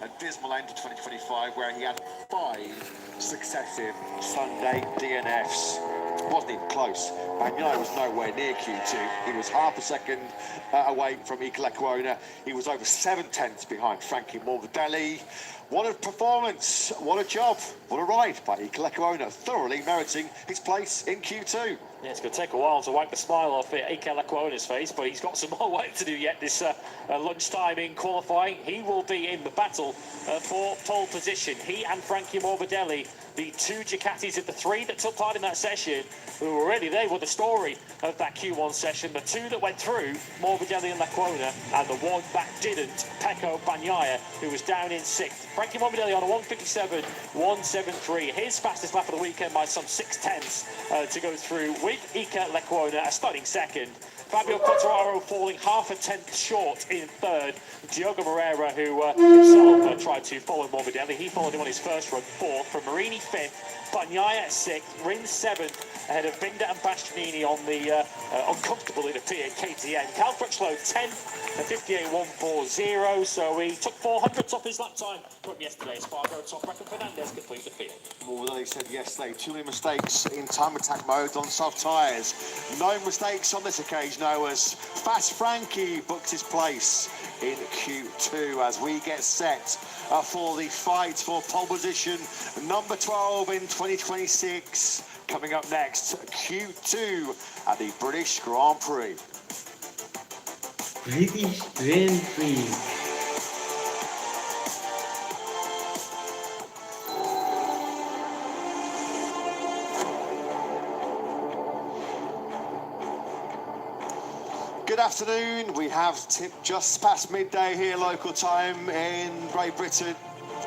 a dismal end to 2025 where he had 5 successive Sunday DNFs. Wasn't even close. Bagnaia was nowhere near Q2. He was half a second away from Iker Lecuona. He was over 7/10 behind Frankie Morbidelli. What a performance, what a job, what a ride by Iker Lecuona, thoroughly meriting his place in Q2. Yeah, it's going to take a while to wipe the smile off Iker Lecuona's face, but he's got some more work to do yet this lunchtime in qualifying. He will be in the battle for pole position. He and Frankie Morbidelli, the 2 Ducatis of the 3 that took part in that session, who were really, they were the story of that Q1 session. The 2 that went through, Morbidelli and Lecuona, and the 1 that didn't, Pecco Bagnaia, who was down in 6th. Frankie Morbidelli on a 1:57.173, his fastest lap of the weekend by some 6/10 to go through with Iker Lecuona, a stunning 2nd. Fabio Quartararo falling half a tenth short in 3rd. Diogo Moreira, who himself tried to follow Morbidelli, he followed him on his first run, 4th. From Marini, 5th. Bagnaia, 6th. Rins, 7th. Ahead of Binder and Bastianini on the uncomfortable, it appeared, KTM. Cal Crutchlow, 10th at 58.140. So he took 400ths off his lap time from yesterday. Spargo, top record. Fernandez complete the field. Morbidelli said yesterday, too many mistakes in time attack mode on soft tyres. No mistakes on this occasion, though, as Fast Frankie booked his place in Q2 as we get set for the fight for pole position number 12 in 2026. Coming up next, Q2 at the British Grand Prix. British Grand Prix. Good afternoon. We have tipped just past midday here, local time in Great Britain,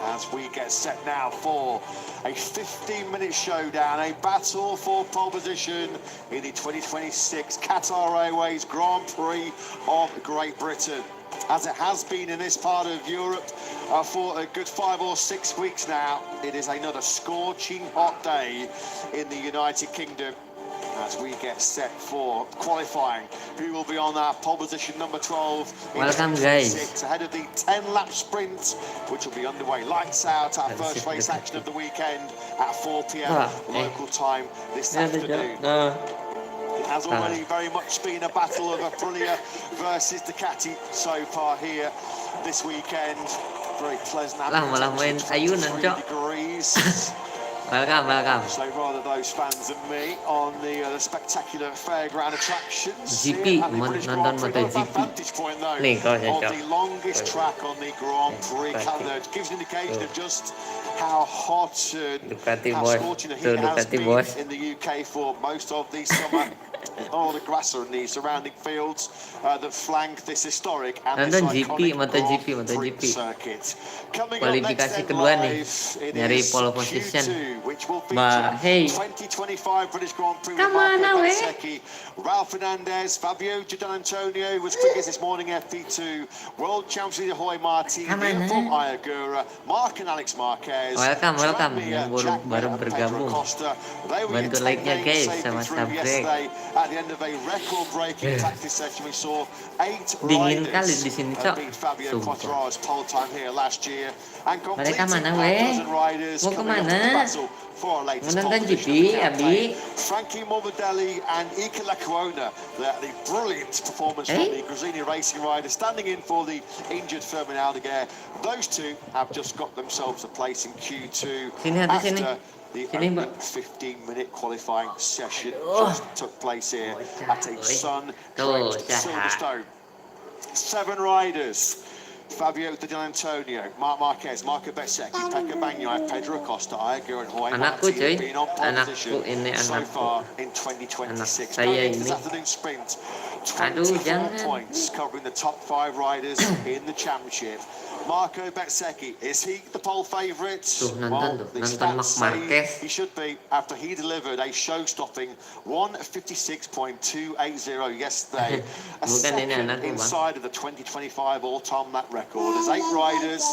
as we get set now for a 15-minute showdown, a battle for pole position in the 2026 Qatar Airways Grand Prix of Great Britain. As it has been in this part of Europe for a good 5 or 6 weeks now, it is another scorching hot day in the United Kingdom as we get set for qualifying. Who will be on our pole position number 12 in Welcome, guys. ahead of the 10-lap sprint, which will be underway. Lights out, our first race action of the weekend at 4 p.m. local time this afternoon. It has already very much been a battle of Aprilia versus Ducati so far here this weekend. Very pleasant. Main ayunan, Cok. Degrees. Welcome. So rather those fans than me on the spectacular fairground attractions. GP, nonton MotoGP. Vantage point though Nih, kau of cocok. the longest track on the Grand Prix calendar. It gives an indication of just how hot and Ducati how bos. scorching the Tuh, heat has Ducati been bos. in the UK for most of the summer. All the grass and the surrounding fields that flank this historic and this Nonton GP, iconic Grand MotoGP. Prix circuit. Coming up next Kualifikasi then kedua nih, live, it nyari is pole position. Q2, which will Bah, feature hey. 2025 British Grand Prix with Come on, Marco away. Bezzecchi, Ralph Fernandez, Fabio Gianantonio was quickest this morning, FP2, World Champions League Jorge Martin, Come on, from Iagura, Mark and Alex Marquez, Welcome. Tranmere, Yang baru and Pedro bergabung. Acosta. They were Bantu your 10 like-nya, names guys, safely sama through subscribe. yesterday at the end of a record-breaking practice session. We saw 8 Dingin kali riders di sini, Cok. beat Fabio Sumpah. Quartararo's pole time here last year and completing Mereka mana, half weh? dozen riders Mau coming up to the kemana? battle for our latest Mau pole nonton position GP, of the campaign. Abi? Frankie Morbidelli and Iker Lecuona, the brilliant performance from the Gresini racing rider, standing in for the injured Fermin Aldeguer. Those two have just got themselves a place in Q2 Sini, hati sini. after the Sini, opening Mbak. 15-minute qualifying session Aduh. just took place here at a sun-drenched Tuh, Silverstone. 7 riders. Fabio Gianantonio, Marc Marquez, Marco Bezzecchi, Pecco Bagnaia, Pedro Acosta, Iagura and Jorge Anakku, Martin cuy. have been on pole Anakku, position ini so anakku. far in 2026. Anak Going saya into this ini. afternoon sprint, Aduh, 24 jangan. points covering the top 5 riders in the championship. Marco Bezzecchi, is he the pole favourite? Tuh, nonton tuh. the Nonton stats Marc say Marquez. he should be after he delivered a show-stopping 1:56.280 yesterday. A Bukan ini second anakku, Bang. inside of the 2025 all-time lap record. There's 8 riders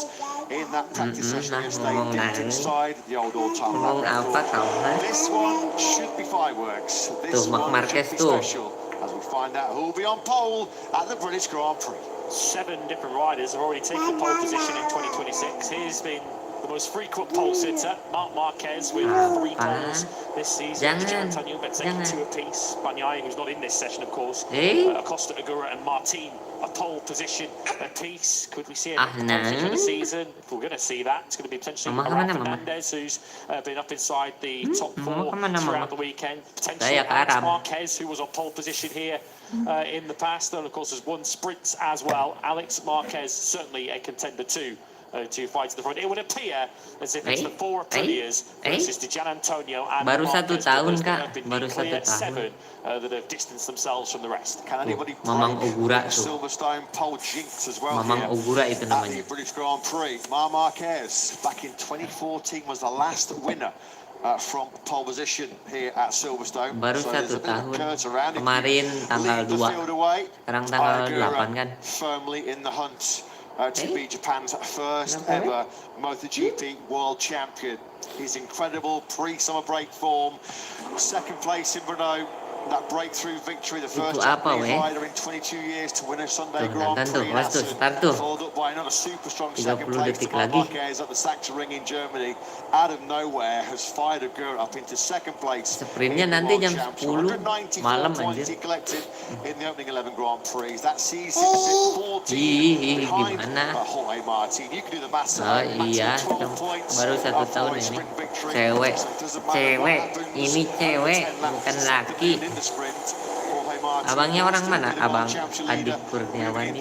in that practice session yesterday, ngomong dipped nangis. inside the old all-time lap Ngomong apa record. kau, ha? This one should be fireworks. This Tuh, Marc one Marquez should be tuh. special as we find out who will be on pole at the British Grand Prix. 7 different riders have already taken pole position in 2026. Here's been the most frequent pole sitter, Marc Marquez, with 3 poles this season. Jangan, Antonio Bezzecchi, jangan. 2 apiece. Bagnaia, who's not in this session, of course. Acosta Agura and Martin, a pole position apiece. Could we see a pole position of the season? If we're going to see that, it's going to be potentially Raul Fernandez, who's been up inside the top 4 throughout the weekend. Potentially Alex Marquez, who was on pole position here in the past, and of course has won sprints as well. Alex Marquez, certainly a contender too. To fight to the front. It would appear as if it's the 4 Aprilias versus Gian Antonio and baru 1 tahun kak, baru 1 tahun. 7 that have distanced themselves from the rest. Can anybody Mamang Ogura tuh. Silverstone pole jinx as well? Mamang Ogura itu At namanya. the British Grand Prix, Marc Marquez back in 2014 was the last winner from pole position here at Silverstone. Baru 1 tahun. Kemarin tanggal 2. Sekarang tanggal 8 kan. Firmly in the hunt to be Japan's first ever MotoGP world champion. His incredible pre-summer break form, 2nd place in Brno, that breakthrough victory, the first Japanese rider in 22 years to win a Sunday Grand Prix. Followed up by another super strong 2nd place to Marc Marquez at the Sachsenring in Germany. Out of nowhere has fired Agura up into 2nd place. Sprintnya nanti jam 10 malam points he anjir. collected in the opening 11 Grand Prix. That sees him sit 14 behind Jorge Martin. You can do the maths. Iya, baru 1 tahun ini. Cewek, ini cewek, bukan laki. Abangnya orang mana? Abang Adik Kurniawan ini.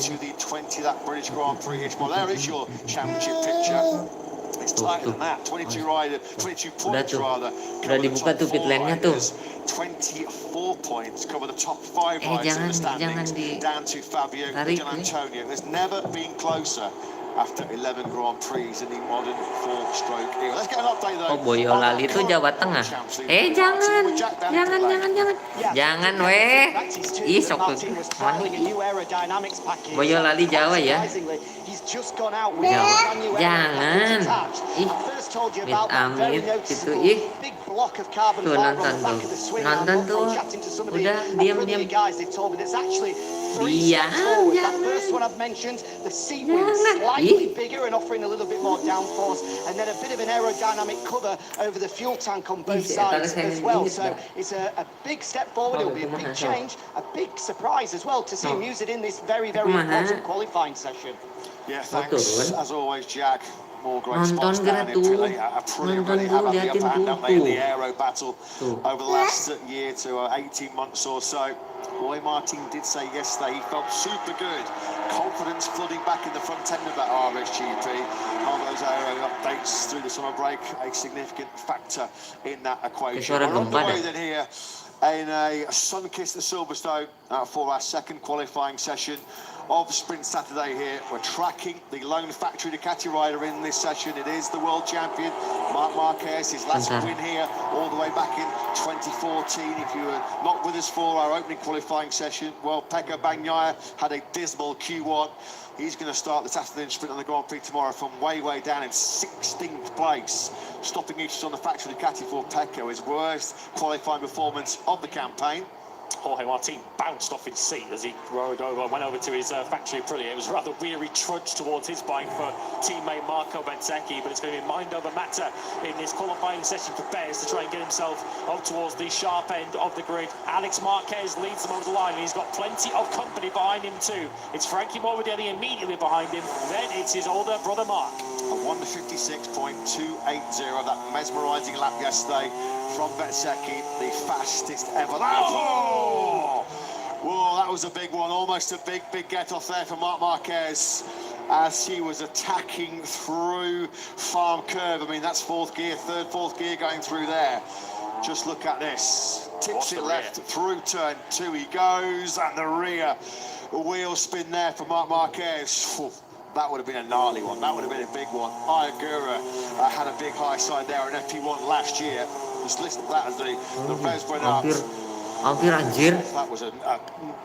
Udah tuh, udah dibuka tuh pit lane-nya tuh. Jangan ditarik after 11 Grand Prix in the modern 4-stroke era. Let's get an update though. Oh, Boyolali itu Jawa Tengah. Jangan weh. Ih, sok tuh. Boyolali Jawa ya. Jangan. Ih, amit gitu. Ih. Tuh nonton tuh. Nonton tuh. Udah diam. Slightly bigger and offering a little bit more downforce, and then a bit of an aerodynamic cover over the fuel tank on both sides as well. So it's a big step forward. It'll be a big change, a big surprise as well to see him use it in this very important qualifying session. Yeah, thanks as always, Jack. More great Nonton spots down in tuh. Italy. Really have had the upper hand, haven't they, in the aero battle over the last year to 18 months or so. Roy Martin did say yesterday he felt super good. Confidence flooding back in the front end of that RSGP. All those aero updates through the summer break, a significant factor in that equation. We're on the way then here in a sun-kissed Silverstone for our 2nd qualifying session of Sprint Saturday here. We're tracking the lone factory Ducati rider in this session. It is the world champion, Marc Marquez, his last win here all the way back in 2014. If you were not with us for our opening qualifying session, well, Pecco Bagnaia had a dismal Q1. He's going to start this afternoon sprint on the Grand Prix tomorrow from way down in 16th place. Stopping each on the factory Ducati for Pecco, his worst qualifying performance of the campaign. Jorge Martin bounced off his seat as he went over to his factory Aprilia. It was a rather weary trudge towards his bike for teammate Marco Bezzecchi, but it's going to be mind over matter in this qualifying session for Bez to try and get himself up towards the sharp end of the grid. Alex Marquez leads them over the line, and he's got plenty of company behind him too. It's Frankie Morbidelli immediately behind him, then it's his older brother Mark. A 1:56.280, that mesmerising lap yesterday from Bezzecchi, the fastest ever. Whoa, that was a big one, almost a big get-off there for Marc Marquez as he was attacking through Farm Curve. I mean, that's 4th gear going through there. Just look at this. Tips it left through turn 2 he goes, and the rear wheel spin there for Marc Marquez. That would have been a gnarly one. That would have been a big one. Agura had a big high side there in FP1 last year. Just listen to that as the revs went up. Hampir anjir. That was a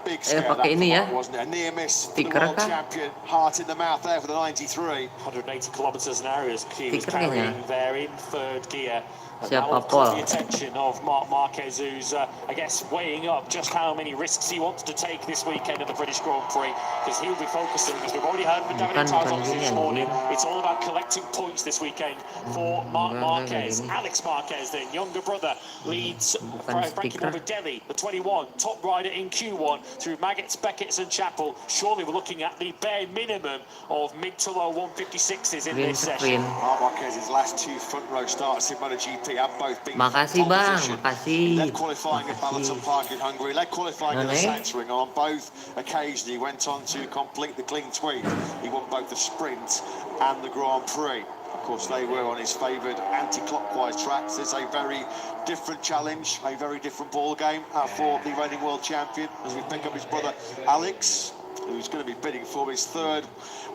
big scare, pakai ini ya. wasn't it? A near miss for the Stiker world kah? champion. Heart in the mouth there for the 93. 180 kilometers an hour as he was Stiker carrying kayaknya. there in third gear. And Siapa that will call Paul? the attention of Marc Marquez, who's, I guess, weighing up just how many risks he wants to take this weekend at the British Grand Prix, because he'll be focusing, as we've already heard from David Tarzan this morning, it's all about collecting points this weekend for Marc Marquez. Alex Marquez, then, younger brother, leads Frankie Morbidelli, the 21, top rider in Q1, through Maggots, Beckett's and Chappell. Surely we're looking at the bare minimum of mid to low 156s in this session. Marc Marquez's last two front row starts in MotoGP have both been Makasih pole bang, position. makasih. Led qualifying at Balaton Park in Hungary, led qualifying at the Sachsenring, and on both occasions he went on to complete the clean sweep. He won both the sprint and the Grand Prix. Of course, they were on his favoured anti-clockwise tracks. It's a very different challenge, a very different ball game for the reigning world champion, as we pick up his brother Alex, who's going to be bidding for his third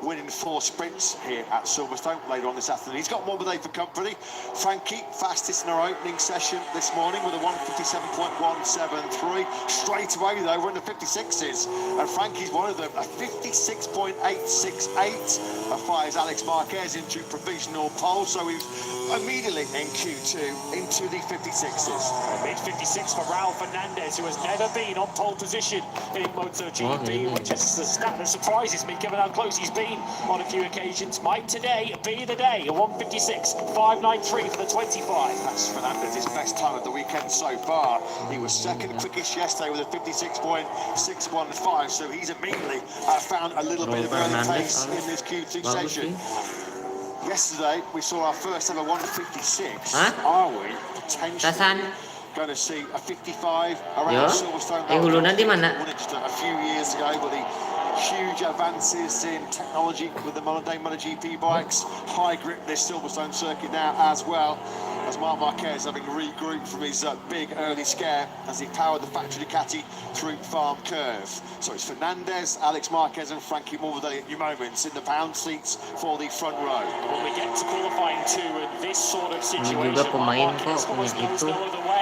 win in 4 sprints here at Silverstone later on this afternoon. He's got one day for company. Frankie, fastest in our opening session this morning with a 157.173. Straight away, though, we're in the 56s. And Frankie's one of them, a 56.868. Fires Alex Marquez into provisional pole. So he's immediately in Q2 into the 56s. Mid-56 for Raul Fernandez, who has never been on pole position in MotoGP, which is the stat that surprises me, given how close he's been on a few occasions. Might today be the day? A 156.593 for the 25. That's Fernandez's best time of the weekend so far. He was second quickest yesterday with a 56.615, so he's immediately found a little bit of early pace in this Q2 session. Yesterday, we saw our first ever 156. Are we potentially going to see a 55 around Silverstone? Hulunan di mana? Just a few years ago, but the huge advances in technology with the modern day MotoGP bikes, high grip this Silverstone circuit now as well, as Marc Marquez having regrouped from his big early scare as he powered the factory Ducati through Farm Curve. So it's Fernandez, Alex Marquez and Frankie Morbidelli at new moments in the pound seats for the front row. When we get to qualifying too, in this sort of situation, Ini juga pemain kok punya itu.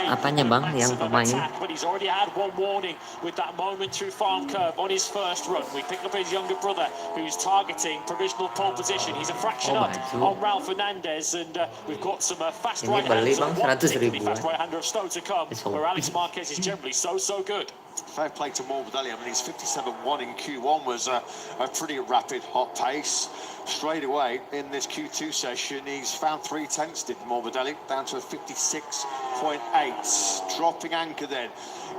Apanya bang yang pemain? But he's already had one warning with that moment through Farm Curve on his first run. We pick up his younger brother who's targeting provisional pole position. He's a fraction up on Raul Fernandez, and we've got some fast right handers of Stowe to come, where Alex Marquez is generally so good. Fair play to Morbidelli. I mean, his 57.1 in Q1 was a pretty rapid, hot pace. Straight away in this Q2 session, he's found 3/10 did Morbidelli, down to a 56.8. Dropping anchor then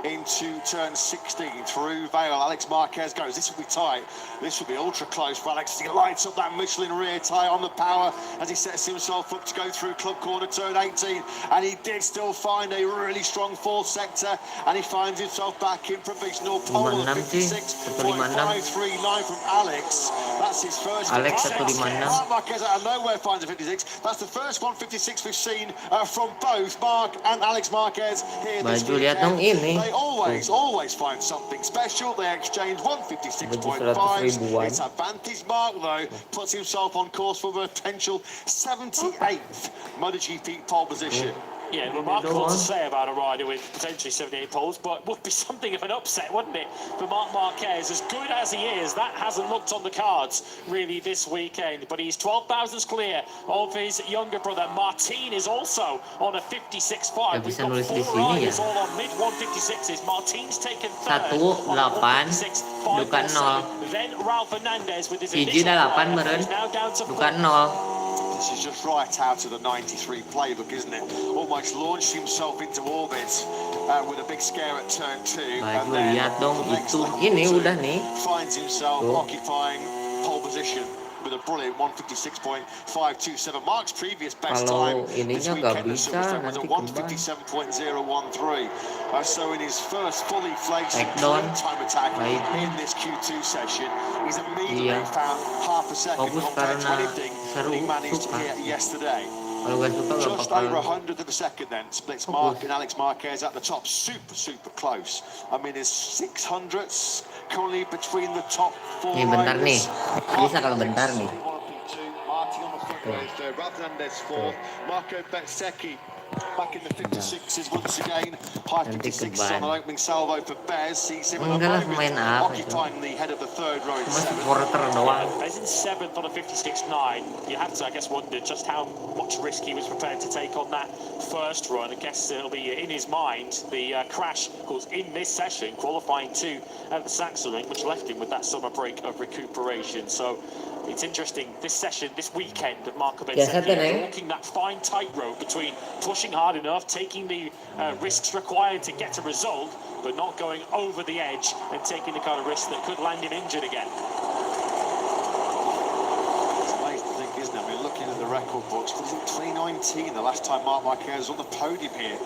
into turn 16 through Vale. Alex Marquez goes. This will be tight. This will be ultra close for Alex. He lights up that Michelin rear tyre on the power as he sets himself up to go through club corner turn 18. And he did still find a really strong fourth sector, and he finds himself back in provisional pole. 56.539 from Alex. That's his first. Alex Marc Marquez out of nowhere finds a 56. That's the first 156 we've seen from both Marc and Alex Marquez here this weekend. They always find something special. They exchange 156.5. It's advantage Marc, though, puts himself on course for a potential 78th MotoGP pole position. Yeah, remarkable to say about a rider with potentially 78 poles, but would be something of an upset, wouldn't it, for Marc Marquez? As good as he is, that hasn't looked on the cards really this weekend. But he's 12 thousandths clear of his younger brother. Martin is also on a 56.5. We've got 4 riders all on mid 156s. Martin's taken third on 156.5. Then Raul Fernandez with his initial is now down to 4. This is just right out of the 93 playbook, isn't it? Almost launched himself into orbit with a big scare at turn 2. And then finds himself occupying pole position with a brilliant 156.527. Marc's previous best time this weekend at Silverstone was a 157.013. So in his first fully fledged time attack in this Q2 session, he's immediately found half a second compared to anything that he managed to hit yesterday. Just over 100th of a second then splits Marc and Alex Marquez at the top. Super close. I mean, there's 600ths currently between the top 4 riders. Bentar nih. Bisa kalau bentar nih. Martin on the front with Ravnandez fourth, Marco Bezzecchi back in the 56s once again. High 56s on an opening salvo for Bez. Sees him at the moment occupying the head of the third row in seventh. Bez in seventh on a 56.9. You have to, I guess, wonder just how much risk he was prepared to take on that first run. I guess it'll be in his mind. The crash, of course, in this session, qualifying 2 at the Sachsenring, which left him with that summer break of recuperation. So it's interesting, this session, this weekend of Marco Bezzecchi, walking that fine tightrope between pushing hard enough, taking the risks required to get a result, but not going over the edge and taking the kind of risk that could land him injured again. It's amazing to think, isn't it? I mean, looking at the record books, was it 2019, the last time Marc Marquez was on the podium here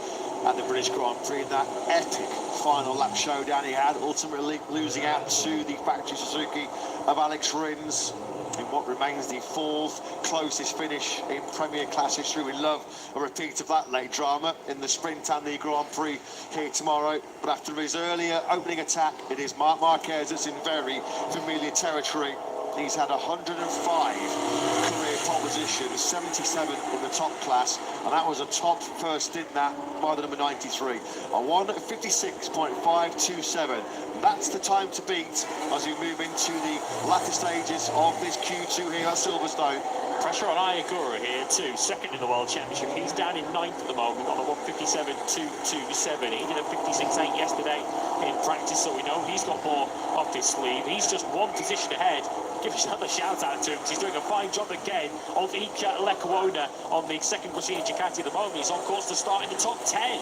at the British Grand Prix, that epic final lap showdown he had, ultimately losing out to the factory Suzuki of Alex Rins in what remains the fourth closest finish in Premier Class history. We love a repeat of that late drama in the sprint and the Grand Prix here tomorrow. But after his earlier opening attack, it is Marc Marquez that's in very familiar territory. He's had 105 career pole positions, 77 in the top class, and that was a top first stint that by the number 93. A 1:56.527. That's the time to beat as we move into the latter stages of this Q2 here at Silverstone. Pressure on Ayagura here too, second in the World Championship. He's down in ninth at the moment on a 1:57.227. He did a 56.8 yesterday in practice, so we know he's got more up his sleeve. He's just one position ahead. Give another shout out to him because he's doing a fine job again of Iker Lecuona on the second Brazilian Ducati at the moment. He's on course to start in the top 10.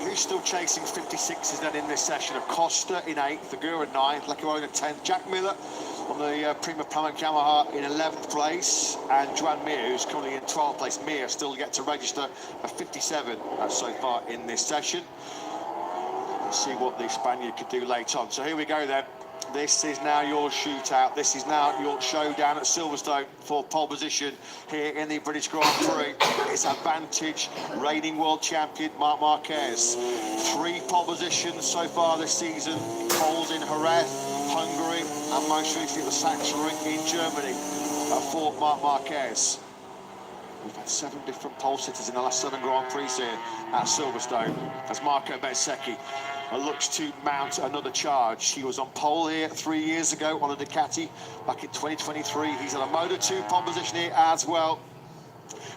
Who's still chasing 56s then in this session? Acosta in 8th, Figura 9th, Lecuona 10th, Jack Miller on the Prima Pamuk Yamaha in 11th place, and Joan Mir, who's currently in 12th place. Mir still yet to register a 57 so far in this session. Let's see what the Spaniard could do later on. So here we go then. This is now your shootout. This is now your showdown at Silverstone for pole position here in the British Grand Prix. It's advantage reigning world champion Marc Marquez. 3 pole positions so far this season. Poles in Jerez, Hungary, and most recently the Sachsenring in Germany for Marc Marquez. We've had 7 different pole sitters in the last 7 Grand Prix here at Silverstone as Marco Bezzecchi looks to mount another charge. He was on pole here 3 years ago on a Ducati back in 2023. He's in a Moto2 pole position here as well.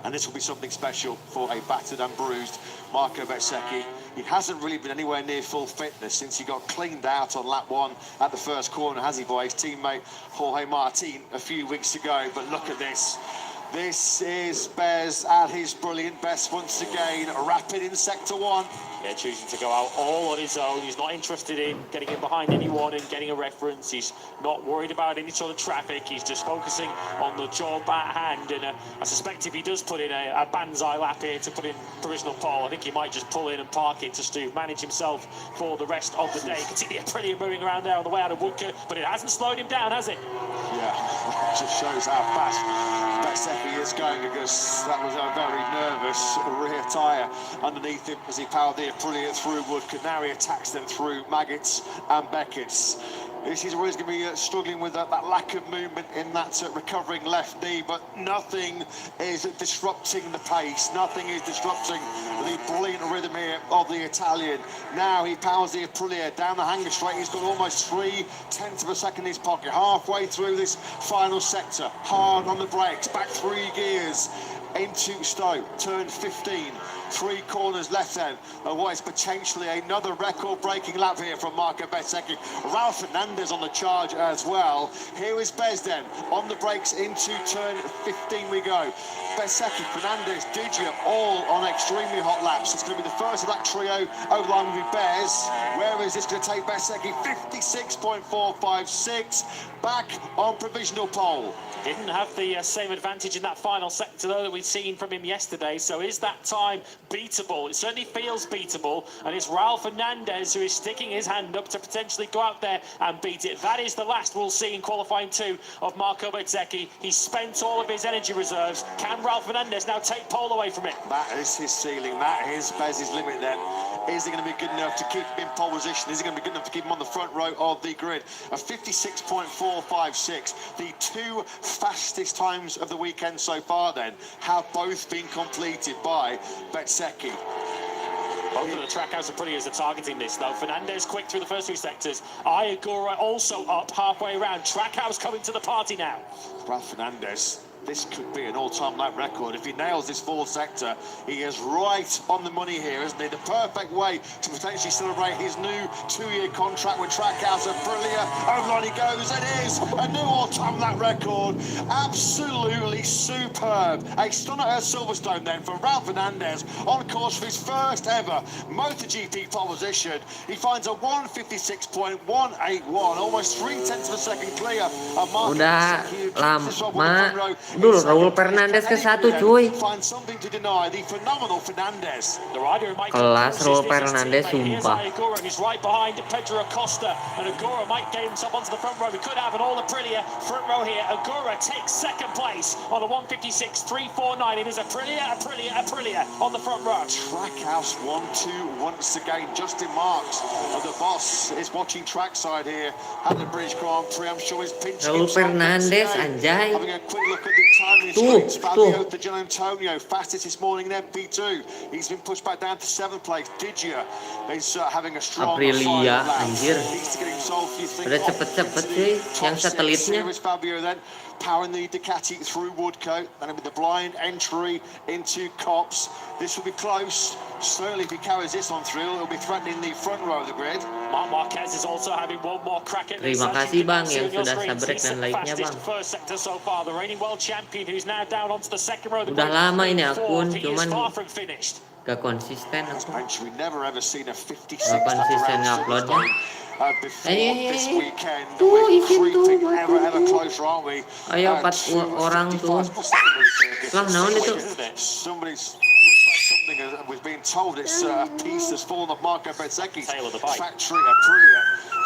And this will be something special for a battered and bruised Marco Bezzecchi. He hasn't really been anywhere near full fitness since he got cleaned out on lap 1 at the first corner, has he, by his teammate Jorge Martin a few weeks ago. But look at this. This is Bez at his brilliant best once again, rapid in sector 1. Yeah, choosing to go out all on his own. He's not interested in getting in behind anyone and getting a reference. He's not worried about any sort of traffic. He's just focusing on the job at hand. And I suspect if he does put in a banzai lap here to put in provisional pole, I think he might just pull in and park it just to manage himself for the rest of the day. You can see the Aprilia moving around there on the way out of Woodcote, but it hasn't slowed him down, has it? Yeah, it just shows how fast Bezzecchi is going, because that was a very nervous rear tyre underneath him as he powered the Aprilia through Woodcote. Now he attacks them through Maggots and Beckett's. This is where he's going to be struggling with that lack of movement in that recovering left knee, but nothing is disrupting the pace. Nothing is disrupting the brilliant rhythm here of the Italian. Now he powers the Aprilia down the hanger straight. He's got almost 0.3 of a second in his pocket. Halfway through this final sector, hard on the brakes, back 3 gears into Stoke, turn 15. 3 corners left then. What is potentially another record-breaking lap here from Marco Bezzecchi. Ralph Fernandez on the charge as well. Here is Bez then on the brakes into turn 15 we go. Bezzecchi, Fernandez, Digia, all on extremely hot laps. It's going to be the first of that trio over the line with Bez. Where is this going to take Bezzecchi? 56.456, back on provisional pole. Didn't have the same advantage in that final sector though that we'd seen from him yesterday. So is that time beatable. It certainly feels beatable, and it's Raul Fernandez who is sticking his hand up to potentially go out there and beat it. That is the last we'll see in qualifying 2 of Marco Bezzecchi. He's spent all of his energy reserves. Can Raul Fernandez now take pole away from it? That is his ceiling. That is Bez's limit then. Is he going to be good enough to keep him in pole position? Is he going to be good enough to keep him on the front row of the grid? A 56.456. The 2 fastest times of the weekend so far then have both been completed by Bezzecchi. Both of the Trackhouse and Aprilia are targeting this, though. Fernandez quick through the first 2 sectors. Ayagura also up halfway around. Trackhouse coming to the party now. Ralph Fernandez, this could be an all-time lap record. If he nails this 4th sector, he is right on the money here, isn't he? The perfect way to potentially celebrate his new 2-year contract with Trackhouse and Aprilia. Over on he goes. It is a new all-time lap record. Absolutely superb. A stunner at Silverstone then for Ralph Fernandez on course for his first ever MotoGP pole position. He finds a 156.181, almost 0.3 of a second clear. Udah lama. Dulu Raul Fernandez ke 1 cuy. Kelas Raul Fernandez sumpah. He's right behind Pedro Acosta, and Agura might get himself onto the front row. We could have an all Aprilia front row here. Agura takes 2nd place on a 156.349. It is Aprilia on the front row. Trackhouse 1-2 once again. Justin Marks, the boss, is watching trackside here at the British Grand Prix. I'm sure he's pinching Raul Fernandez anjay. Having a quick look at the timing screens. Fabio De Antonio, fastest this morning in MP2. He's been pushed back down to 7th place. Digia is having a strong Aprilia, anjir. Needs to get himself, you think, Udah cepet-cepet sih yang satelitnya. Fabio then powering the Ducati through Woodcote, and with the blind entry into Copse. This will be close. Certainly, if he carries this on through, it'll be threatening the front row of the grid. Marc Marquez is also having one more crack at this. Terima kasih bang yang sudah sabrek dan like-nya bang. First sector so far, the reigning world champion who's now down onto the second row of the Udah grid. lama ini akun, cuman Gak konsisten aku. We never ever seen a 56 Gak konsisten nguploadnya. This weekend, tuh we're izin tuh creeping buat ever closer, aren't we? Ayo 4 orang tuh. Lah naon itu? Somebody's looks like something was being told. It's a piece that's fallen off Marco Bezzecchi's factory Aprilia.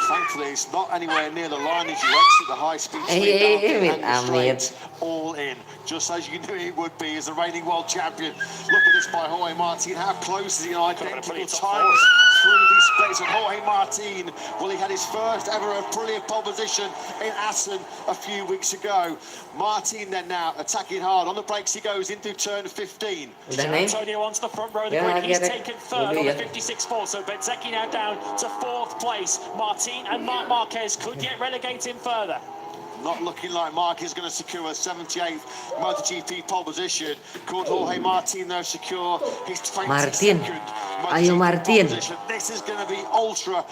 Thankfully, it's not anywhere near the line as you exit the high-speed street Amit. all in, just as you knew it would be as the reigning world champion. Look at this by Jorge Martin. How close is he on identical times through these splits? And Jorge Martin, well, he had his first ever Aprilia pole position in Assen a few weeks ago. Martin then now attacking hard. On the brakes he goes into turn 15. Antonio onto the front row of the grid. He's taken 3rd on the 56.4, so Bezzecchi now down to 4th place. Martin and Marc Marquez could get relegated further. Not looking like Mark is going to secure a 78th MotoGP pole position. Could Jorge Martin though secure his 22nd MotoGP position? This is going to be ultra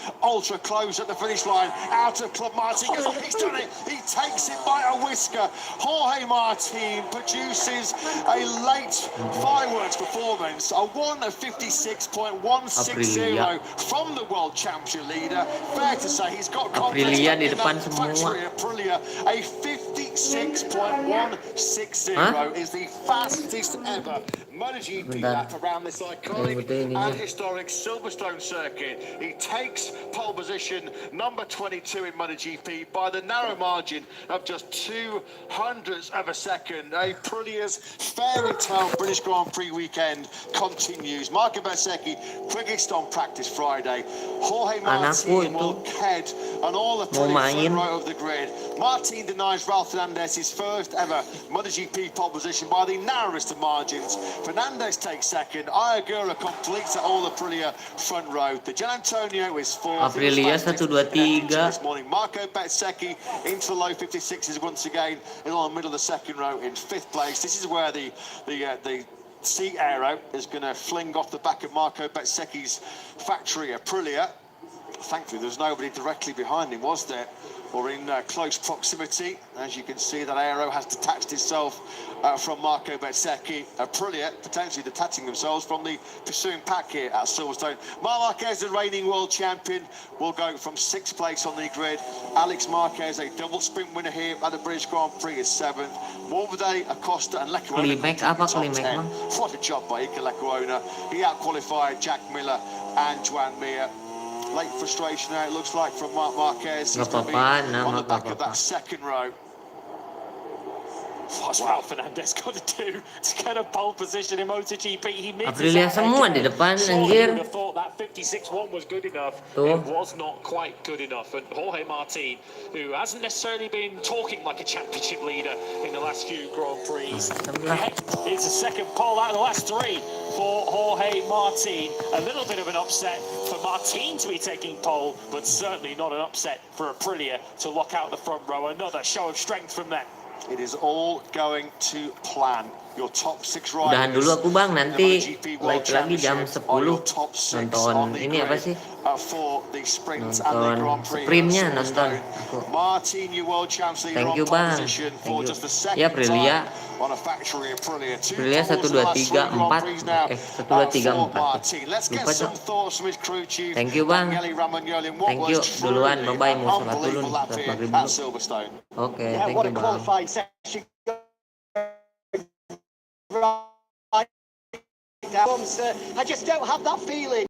close at the finish line. Out of Club Martin, he's done it. He takes it by a whisker. Jorge Martin produces a late fireworks performance, a 1:56.160 from the world championship leader. Fair to say he's got confidence in that factory Aprilia. A 56.160 is the fastest ever MotoGP lap around this iconic and historic Silverstone circuit. He takes pole position number 22 in MotoGP by the narrow margin of just 0.02 of a second. Aprilia's fairy tale British Grand Prix weekend continues. Marco Bezzecchi, quickest on practice Friday. Jorge Martin will head on all the front row of the grid. Martin denies Ralph Fernandez his first ever MotoGP pole position by the narrowest of margins. Fernandez takes 2nd. Ayagura completes at all Aprilia front row. De Antonio is 4th. Aprilia 1, 2, 3. This morning, Marco Bezzecchi into the low 56s once again in the middle of the second row in 5th place. This is where the seat aero is going to fling off the back of Marco Bezzecchi's factory Aprilia. Thankfully, there's nobody directly behind him, was there? or in close proximity. As you can see, that aero has detached itself from Marco Bezzecchi. Aprilia potentially detaching themselves from the pursuing pack here at Silverstone. Marc Marquez, the reigning world champion, will go from 6th place on the grid. Alex Marquez, a double sprint winner here at the British Grand Prix, is 7th. Morbidelli, Acosta and Lecuona top 10. What a job by Iker Lecuona. He out-qualified Jack Miller and Joan Mir. Late frustration now, it looks like, from Marc Marquez. He's going to be on the back of that second row. What's Ralph Fernandez got to do to get a pole position in MotoGP? He Aprilia semua di depan, anjir. Would have thought that 56-1 was good enough. Tuh. It was not quite good enough. And Jorge Martin, who hasn't necessarily been talking like a championship leader in the last few Grand Prix, it's a second pole out of the last 3 for Jorge Martin. A little bit of an upset for Martin to be taking pole, but certainly not an upset for Aprilia to lock out the front row. Another show of strength from them. It is all going to plan. Your top 6 riders. Udahan dulu aku bang, nanti like lagi jam 10 nonton ini apa sih? Nonton sprintnya nonton aku. Thank you bang. Thank you. Ya Aprilia. Aprilia 1, 2, 3, 4 1, 2, 3, 4 lupa cok. Thank you bang. Thank you duluan, bye bye, mau sholat dulu nih, sholat maghrib dulu. Oke, thank you bang. I just don't have that feeling.